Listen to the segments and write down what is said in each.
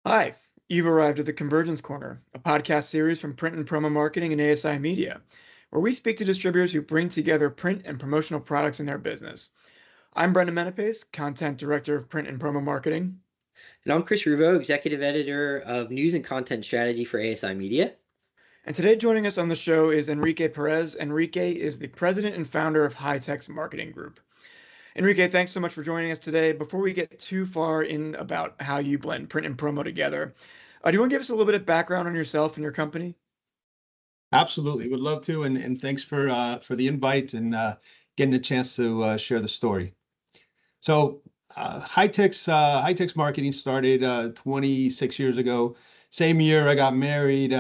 Hi, you've arrived at the Convergence Corner, a podcast series from Print and Promo Marketing and ASI Media, where we speak to distributors who bring together print and promotional products in their business. I'm Brendan Menepes, Content Director of Print and Promo Marketing. And I'm Chris Rubo, Executive Editor of News and Content Strategy for ASI Media. And today joining us on the show is Enrique Perez. Enrique is the president and founder of Hitex Marketing Group. Enrique, thanks so much for joining us today. Before we get too far in about how you blend print and promo together, do you want to give us a little bit of background on yourself and your company? Absolutely, would love to, and thanks for the invite and getting a chance to share the story. So, Hitex Marketing started 26 years ago. Same year I got married.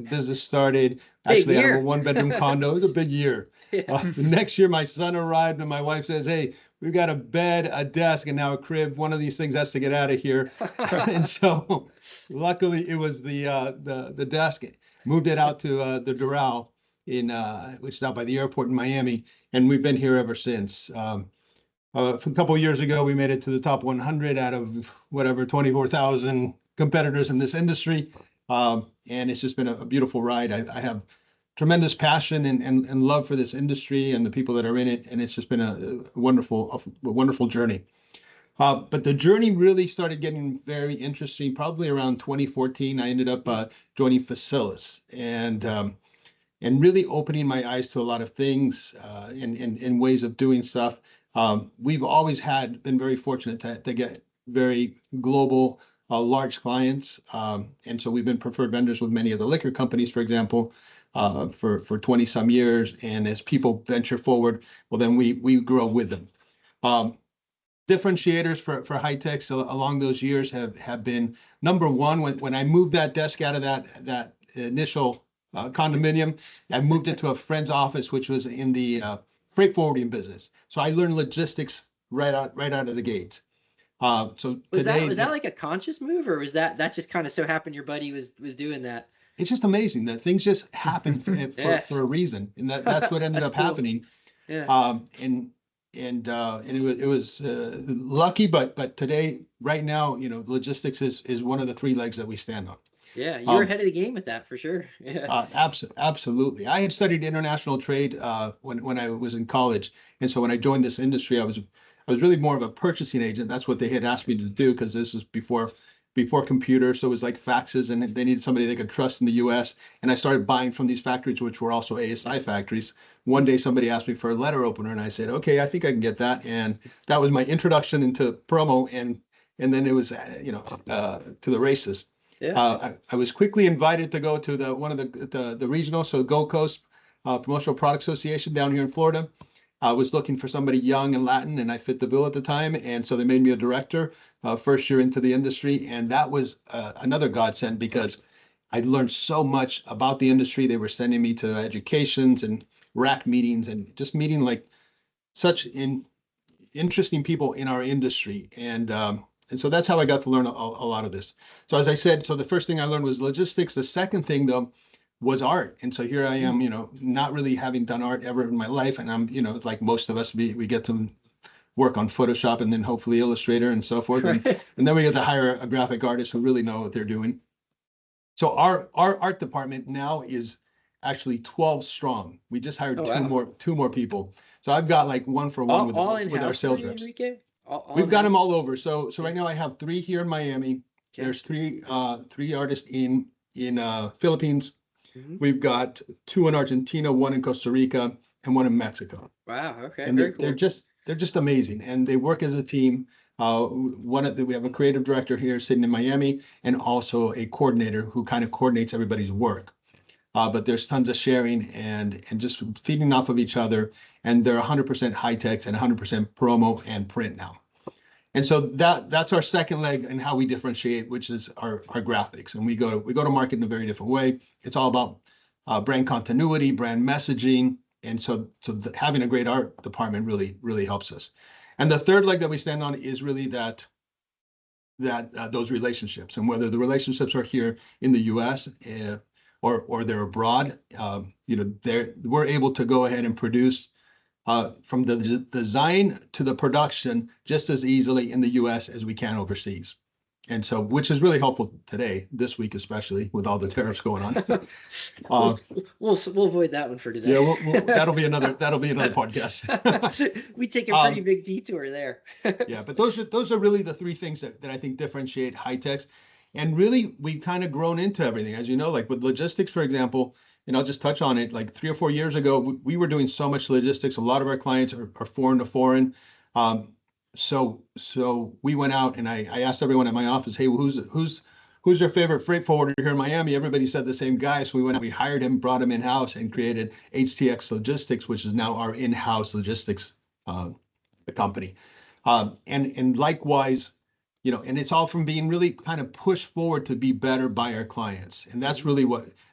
Business started. Actually, I have a one-bedroom condo. It was a big year. The next year, my son arrived, and my wife says, "Hey, we've got a bed, a desk, and now a crib. One of these things has to get out of here." And so, luckily, it was the desk. Moved it out to the Doral which is out by the airport in Miami, and we've been here ever since. A couple of years ago, we made it to the top 100 out of whatever 24,000 competitors in this industry, and it's just been a beautiful ride. I have tremendous passion and love for this industry and the people that are in it, and it's just been a wonderful journey. But the journey really started getting very interesting probably around 2014. I ended up joining Facilis and really opening my eyes to a lot of things and ways of doing stuff. We've always been very fortunate to get very global, large clients. And so we've been preferred vendors with many of the liquor companies, for example, for 20 some years. And as people venture forward, well, then we grow with them. Differentiators for Hitex along those years have been, number one, when I moved that desk out of that initial condominium, I moved it to a friend's office, which was in the freight forwarding business. So I learned logistics right out of the gate. So was that like a conscious move, or was that just kind of so happened your buddy was doing that? It's just amazing that things just happen for a reason, and that's what ended up cool. happening. Yeah. And it was lucky, but today, right now, logistics is one of the three legs that we stand on. Yeah, you're ahead of the game with that for sure. Yeah. Absolutely. I had studied international trade when I was in college, and so when I joined this industry, I was really more of a purchasing agent. That's what they had asked me to do, because this was before computers, so it was like faxes, and they needed somebody they could trust in the U.S. And I started buying from these factories, which were also ASI factories. One day, somebody asked me for a letter opener, and I said, "Okay, I think I can get that." And that was my introduction into promo, and then it was to the races. Yeah. I was quickly invited to go to one of the regional, so Gold Coast Promotional Product Association down here in Florida. I was looking for somebody young and Latin, and I fit the bill at the time, and so they made me a director. First year into the industry, and that was another godsend, because I learned so much about the industry. They were sending me to educations and rack meetings and just meeting like such interesting people in our industry, and so that's how I got to learn a lot of this. So as I said, so the first thing I learned was logistics. The second thing, though, was art. And so here I am, not really having done art ever in my life, and I'm, like most of us, we get to work on Photoshop and then hopefully Illustrator and so forth. And then we get to hire a graphic artist who really know what they're doing. So our art department now is actually 12 strong. We just hired two more people. So I've got like one for one with our sales reps. We've got them all over. So right now I have 3 here in Miami. Okay. There's three artists in Philippines. Mm-hmm. We've got 2 in Argentina, 1 in Costa Rica, and 1 in Mexico. Wow. Okay. And they're just amazing, and they work as a team. We have a creative director here sitting in Miami, and also a coordinator who kind of coordinates everybody's work. But there's tons of sharing and just feeding off of each other, and they're 100% Hitex and 100% promo and print now. And so that's our second leg in how we differentiate, which is our graphics, and we go to market in a very different way. It's all about brand continuity, brand messaging. And so having a great art department really helps us. And the third leg that we stand on is really that those relationships, and whether the relationships are here in the U.S. Or they're abroad, we're able to go ahead and produce from the design to the production just as easily in the U.S. as we can overseas. And so, which is really helpful today, this week, especially with all the tariffs going on. We'll avoid that one for today. Yeah, that'll be another podcast. We take a pretty big detour there. Yeah, but those are really the three things that I think differentiate Hitex. And really, we've kind of grown into everything, as you know, like with logistics, for example, and I'll just touch on it. Like 3 or 4 years ago, we were doing so much logistics. A lot of our clients are foreign to foreign. So we went out and I asked everyone at my office, hey, who's your favorite freight forwarder here in Miami? Everybody said the same guy. So we went out, we hired him, brought him in-house and created HTX Logistics, which is now our in-house logistics company. And likewise, you know, and it's all from being really kind of pushed forward to be better by our clients. And that's really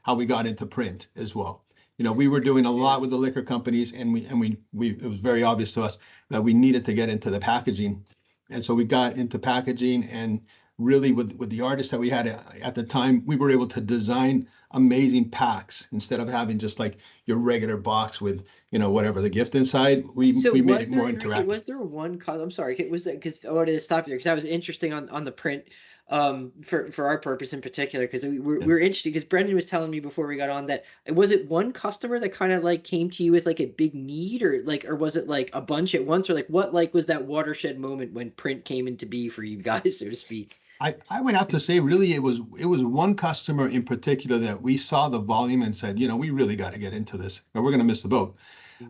how we got into print as well. You know, we were doing a lot with the liquor companies, and we it was very obvious to us that we needed to get into the packaging. And so we got into packaging, and really with the artists that we had at the time, we were able to design amazing packs instead of having just like your regular box with, you know, whatever the gift inside. We made it more interactive. Was there one, I'm sorry, was that, because I wanted to stop you there because that was interesting on the print for our purpose in particular, because we're interested, because Brendan was telling me before we got on that, was it one customer that kind of like came to you with like a big need, or was it like a bunch at once, or like what like was that watershed moment when print came into be for you guys, so to speak? I would have to say, really, it was one customer in particular that we saw the volume and said, you know, we really got to get into this, or we're going to miss the boat.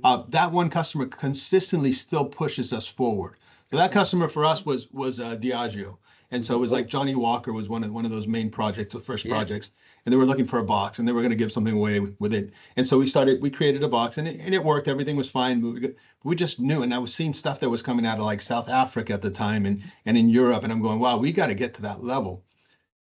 That one customer consistently still pushes us forward. So that customer for us was Diageo. And so it was like Johnny Walker was one of those main projects, the first projects, and they were looking for a box, and they were going to give something away with it. And so we created a box, and it worked. Everything was fine. We just knew, and I was seeing stuff that was coming out of like South Africa at the time, and in Europe, and I'm going, wow, we got to get to that level.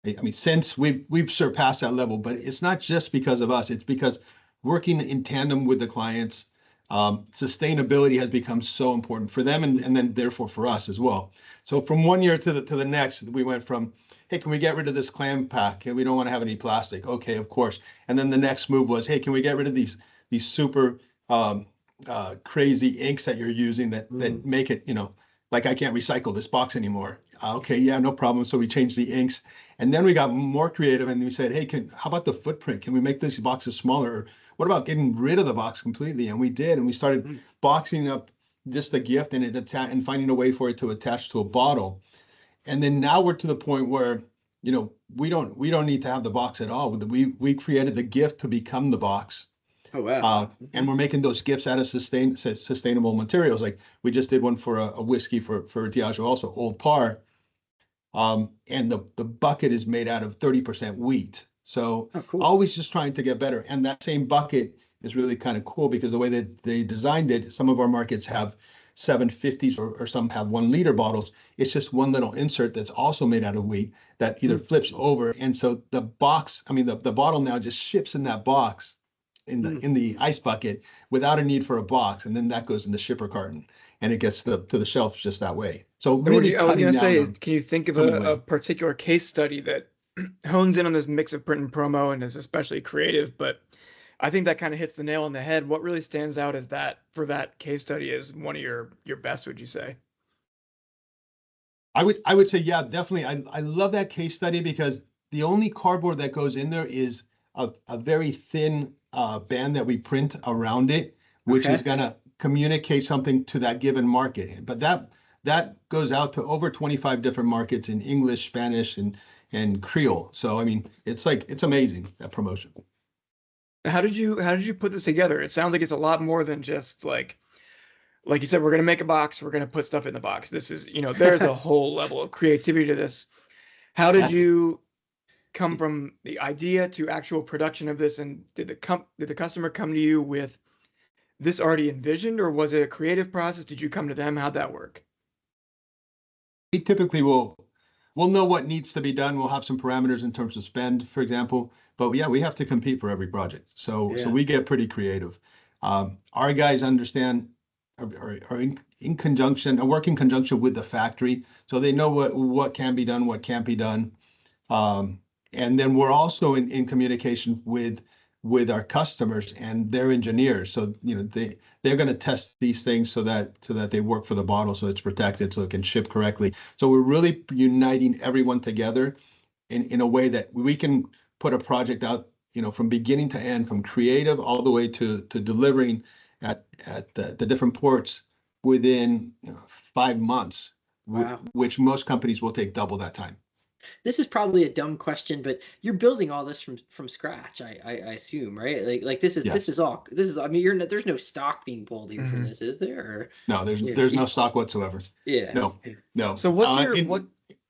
I mean, since we've surpassed that level, but it's not just because of us. It's because working in tandem with the clients, sustainability has become so important for them, and then therefore for us as well. So from one year to the next, we went from, hey, can we get rid of this clam pack? And we don't want to have any plastic. Okay, of course. And then the next move was, hey, can we get rid of these super crazy inks that you're using that make it, you know, like I can't recycle this box anymore. Okay, yeah, no problem. So we changed the inks, and then we got more creative, and we said, hey, how about the footprint? Can we make these boxes smaller? What about getting rid of the box completely? And we did, and we started boxing up just the gift and finding a way for it to attach to a bottle. And then now we're to the point where, you know, we don't need to have the box at all. We created the gift to become the box. Oh, wow. And we're making those gifts out of sustainable materials. Like we just did one for a whiskey for Diageo, also Old Par. And the bucket is made out of 30% wheat. So cool. Always just trying to get better. And that same bucket is really kind of cool because the way that they designed it, some of our markets have 750s or some have 1 liter bottles. It's just one little insert that's also made out of wheat that either flips over. And so the box, I mean, the bottle now just ships in that box in the ice bucket without a need for a box. And then that goes in the shipper carton and it gets to the shelves just that way. So really, I was going to say, can you think of a particular case study that hones in on this mix of print and promo and is especially creative, but I think that kind of hits the nail on the head. What really stands out is that for that case study is one of your best, would you say? I would say, yeah, definitely. I love that case study because the only cardboard that goes in there is a very thin band that we print around it, which is going to communicate something to that given market. But that goes out to over 25 different markets in English, Spanish, and Creole. So, I mean, it's amazing, that promotion. How did you put this together? It sounds like it's a lot more than just like you said, we're going to make a box, we're going to put stuff in the box. This is, there's a whole level of creativity to this. How did you come from the idea to actual production of this? And did the customer come to you with this already envisioned, or was it a creative process? Did you come to them? How'd that work? We typically we'll know what needs to be done. We'll have some parameters in terms of spend, for example. But yeah, we have to compete for every project. So we get pretty creative. Our guys understand, are in conjunction, work in conjunction with the factory. So they know what can be done, what can't be done. And then we're also in communication with with our customers and their engineers. So, they're going to test these things so that they work for the bottle, so it's protected, so it can ship correctly. So we're really uniting everyone together in a way that we can put a project out, from beginning to end, from creative all the way to delivering at the different ports within 5 months, Wow. which most companies will take double that time. This is probably a dumb question, but you're building all this from scratch, I assume, right? Like this is Yes. I mean, there's no stock being pulled here for this, is there? Or, No, there's no stock whatsoever. yeah. No. So what's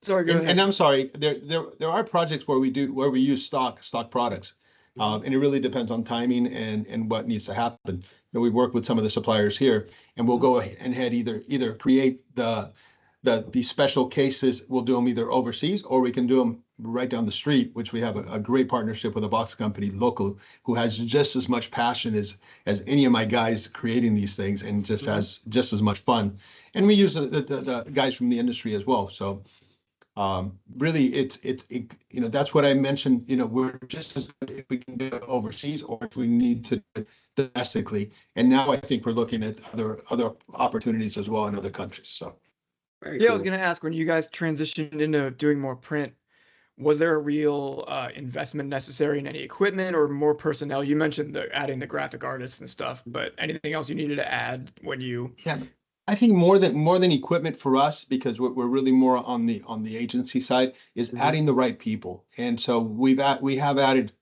sorry, go ahead. And I'm sorry, there are projects where we use stock products. And it really depends on timing and what needs to happen. We work with some of the suppliers here, and we'll go ahead either create these special cases. We'll do them either overseas, or we can do them right down the street, which we have a great partnership with a box company local who has just as much passion as any of my guys creating these things, and just has just as much fun. And we use the guys from the industry as well. So really, it's that's what I mentioned. We're just as good if we can do it overseas, or if we need to do it domestically. And now I think we're looking at other opportunities as well in other countries. So. Very Yeah, cool. I was going to ask, when you guys transitioned into doing more print, was there a real investment necessary in any equipment or more personnel? You mentioned adding the graphic artists and stuff, but anything else you needed to add when you? Yeah, I think more than equipment for us, because we're really more on the agency side, is adding the right people. And so we have added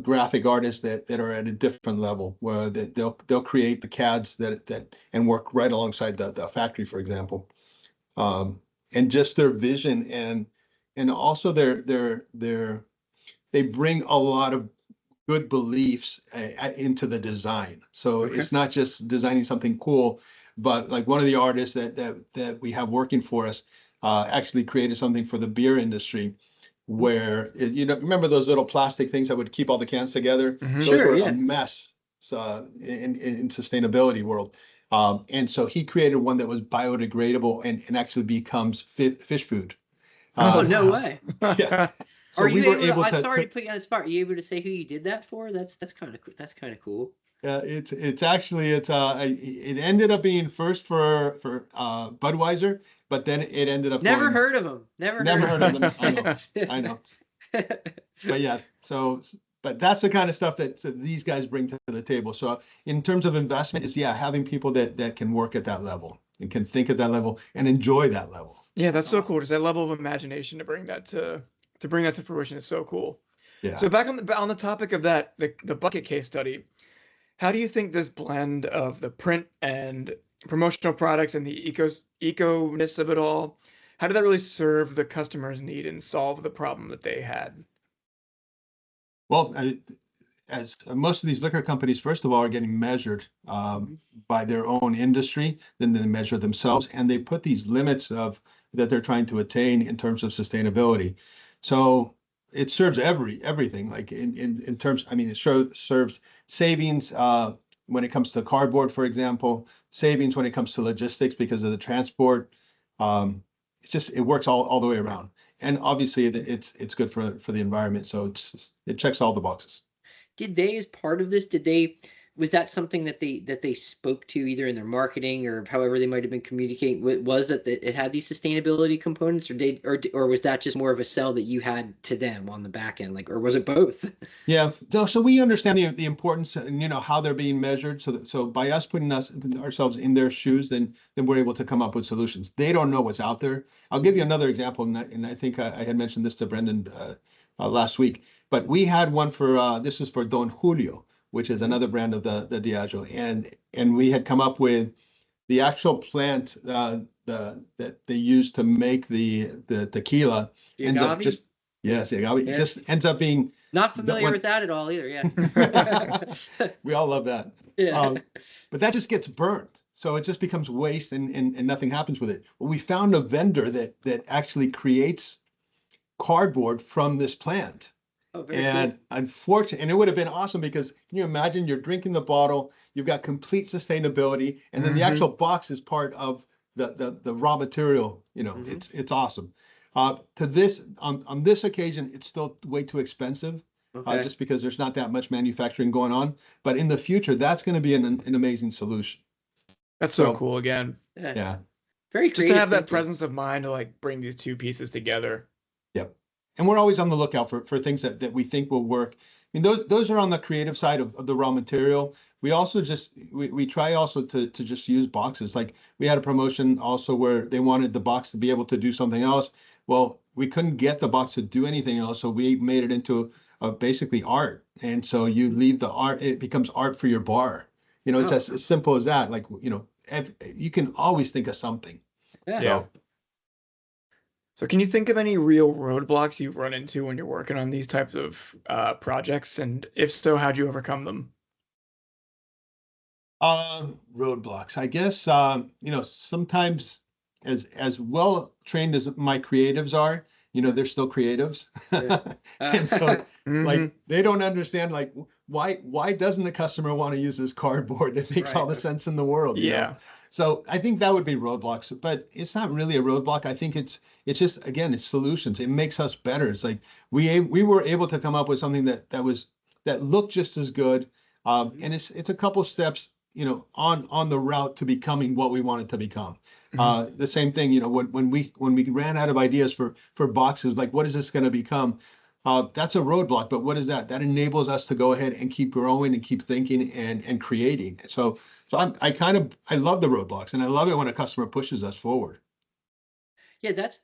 graphic artists that are at a different level, where they'll create the CADs that and work right alongside the factory, for example. And just their vision and also they bring a lot of good beliefs into the design. So it's not just designing something cool, but like one of the artists that we have working for us actually created something for the beer industry, where remember those little plastic things that would keep all the cans together? Those were a mess in sustainability world. And so he created one that was biodegradable and actually becomes fish food. Oh, no way. Yeah. So Are we you were able able to, I'm to sorry to put you on the spot. Are you able to say who you did that for? That's kind of cool. It's actually it ended up being first for Budweiser, but then it ended up Never heard of them. Never heard of them. I know. But yeah, but that's the kind of stuff that these guys bring to the table. So in terms of investment, is having people that can work at that level and can think at that level and enjoy that level. Yeah, that's so cool. Just that level of imagination to bring that to fruition is so cool. Yeah. So back on the topic of that, the bucket case study, how do you think this blend of the print and promotional products and the eco-ness of it all, how did that really serve the customer's need and solve the problem that they had? Well, as most of these liquor companies, first of all, are getting measured by their own industry, then they measure themselves, and they put these limits that they're trying to attain in terms of sustainability. So it serves everything, like in terms, I mean, it serves savings when it comes to cardboard, for example, savings when it comes to logistics because of the transport. It works all the way around. And obviously it's good for the environment. So it checks all the boxes. Did they, as part of this, was that something that they spoke to either in their marketing or however they might have been communicating? Was that it had these sustainability components, or was that just more of a sell that you had to them on the back end, or was it both? Yeah, no. So we understand the importance and how they're being measured. So by us putting ourselves in their shoes, then we're able to come up with solutions. They don't know what's out there. I'll give you another example, and I think I had mentioned this to Brendan last week. But we had one for this was for Don Julio, which is another brand of the Diageo, and we had come up with the actual plant that they use to make the tequila ends up just agave. It just ends up being not familiar with that at all either. Yeah, we all love that. Yeah, but that just gets burnt, so it just becomes waste, and nothing happens with it. Well, we found a vendor that actually creates cardboard from this plant. Oh, and cool. Unfortunately, and it would have been awesome because can you imagine you're drinking the bottle, you've got complete sustainability, and then the actual box is part of the raw material. It's awesome. On this occasion, it's still way too expensive Okay. just because there's not that much manufacturing going on. But in the future, that's going to be an amazing solution. That's so So, cool again. yeah. Very Just to creative have that thinking. presence of mind to like bring these two pieces together. Yep. And we're always on the lookout for things that we think will work. I mean, those are on the creative side of the raw material. We also we try also to just use boxes. Like we had a promotion also where they wanted the box to be able to do something else. Well, we couldn't get the box to do anything else, so we made it into basically art. And so you leave the art, it becomes art for your bar. It's Oh, as simple as that. Like, you can always think of something. yeah. Yeah. So can you think of any real roadblocks you've run into when you're working on these types of projects? And if so, how'd you overcome them? Roadblocks. I guess sometimes as well trained as my creatives are, they're still creatives. Yeah. And so Mhm. like they don't understand like why doesn't the customer want to use this cardboard? It makes all the Right. sense in the world, Yeah. So I think that would be roadblocks, but it's not really a roadblock. I think it's just, again, it's solutions. It makes us better. It's like we were able to come up with something that looked just as good. Mhm. And it's a couple steps, on the route to becoming what we want it to become. Mhm. The same thing, when we ran out of ideas for boxes, like what is this going to become? That's a roadblock, but what is that? That enables us to go ahead and keep growing and keep thinking and creating. So I love the roadblocks, and I love it when a customer pushes us forward. Yeah, that's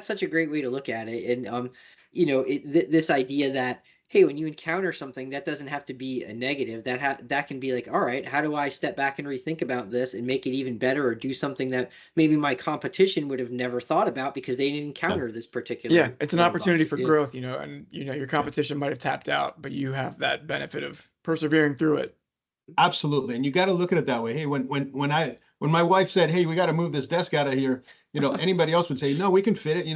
such a great way to look at it, and this idea that hey, when you encounter something, that doesn't have to be a negative. That can be like, all right, how do I step back and rethink about this and make it even better, or do something that maybe my competition would have never thought about because they didn't Yeah, encounter this Yeah, particular it's an roadblock. opportunity for Yeah. growth, and your yeah, competition might have tapped out, but you have that benefit of persevering through it. absolutely. And you got to look at it that way. Hey, when my wife said, "Hey, we got to move this desk out of here," anybody else would say, "No, we can fit it."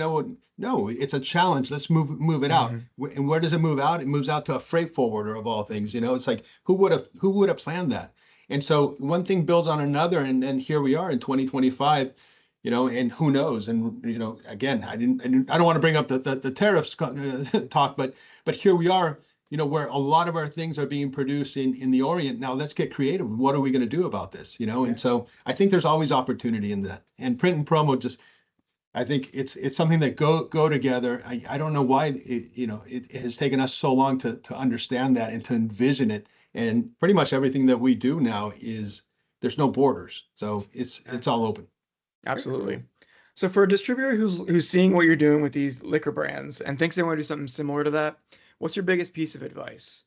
No, it's a challenge. Let's move it out. Mhm. And where does it move out? It moves out to a freight forwarder of all things. It's like who would have planned that? And so one thing builds on another, and then here we are in 2025. And who knows? And again, I don't want to bring up the tariffs talk, but here we are. Where a lot of our things are being produced in the Orient. Now let's get creative. What are we going to do about this? Yeah. And so I think there's always opportunity in that. And print and promo I think it's something that go together. I don't know why it has taken us so long to understand that and to envision it. And pretty much everything that we do now there's no borders. So it's all open. Very Absolutely. cool. So for a distributor who's seeing what you're doing with these liquor brands and thinks they want to do something similar to that, what's your biggest piece of advice?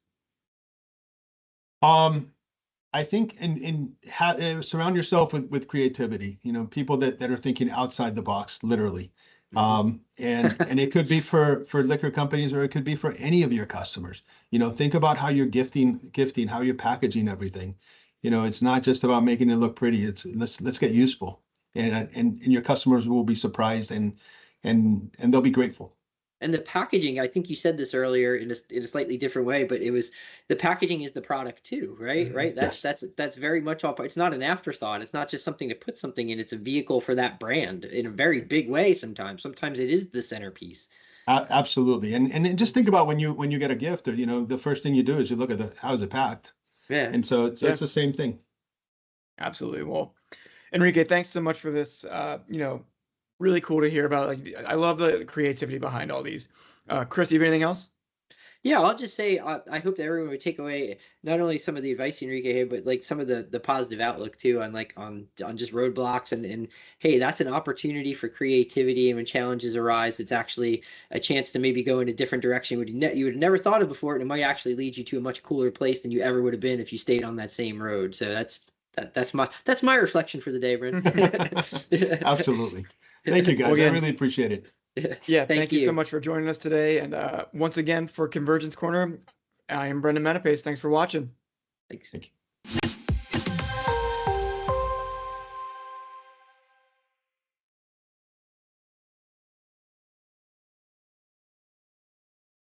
Um, I think surround yourself with creativity, people that are thinking outside the box, literally. And it could be for liquor companies, or it could be for any of your customers. Think about how you're gifting, how you're packaging everything. It's not just about making it look pretty. It's let's get useful, and your customers will be surprised and they'll be grateful. And the packaging, I think you said this earlier in a slightly different way, but it was the packaging is the product too, right? Mhm. Right. That's Yes. that's very much all part. It's not an afterthought. It's not just something to put something in. It's a vehicle for that brand in a very big way. Sometimes it is the centerpiece. Absolutely. And just think about when you get a gift, or the first thing you do is you look at how's it packed. Yeah. And so it's Yeah, the same thing. absolutely. Well, Enrique, thanks so much for this. Really cool to hear about. Like, I love the creativity behind all these. Chris, you have anything else? Yeah, I'll just say I hope that everyone would take away not only some of the advice Enrique had, but like some of the positive outlook too on like on just roadblocks and hey, that's an opportunity for creativity, and when challenges arise, it's actually a chance to maybe go in a different direction you would have never thought of before, and it might actually lead you to a much cooler place than you ever would have been if you stayed on that same road. So that's my reflection for the day, Brent. Absolutely. Thank you, Well, guys. I again, really appreciate it. yeah, Thank thank you so you. much for joining us today. And once again, for Convergence Corner, I am Brendan Menapace. Thanks for watching. Thanks. Thank you.